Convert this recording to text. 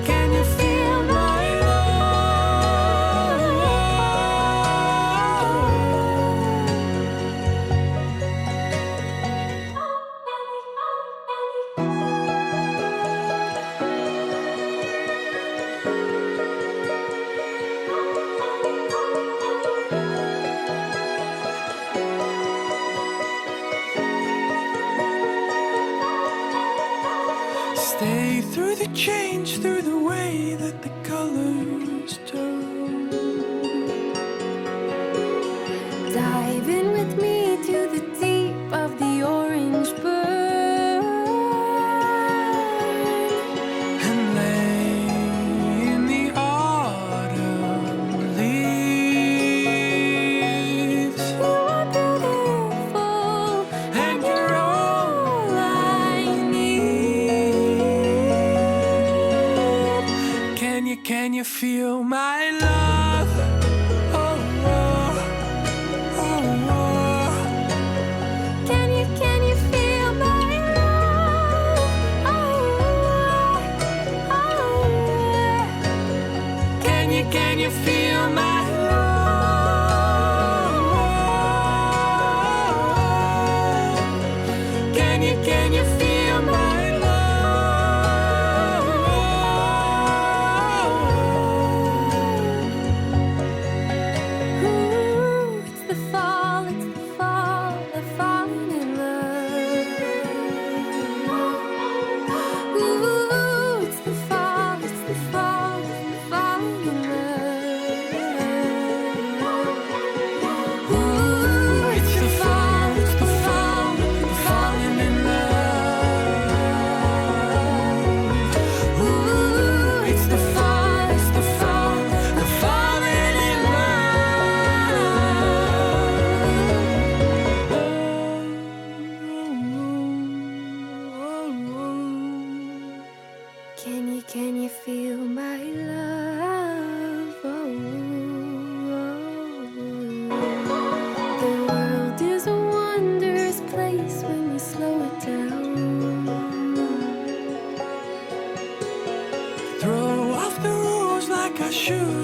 can you feel my stay through the change, through the way that the colors turn. Dive in with me to the deep of the orange burn. And lay in the autumn leaves. You are beautiful, And you're all I need. can you feel my love? Oh, oh, oh, oh. Can you feel my love? Oh, oh. Can you feel my love? Can you feel my love? Ooh, it's the fall, the falling in love. Ooh, it's the fall, the falling in love. Ooh, It's the fall, the falling in love. Ooh, it's the fall, the falling in love. Can you feel my love? Oh, the world is a wondrous place when you slow it down. Throw off the rules like I should.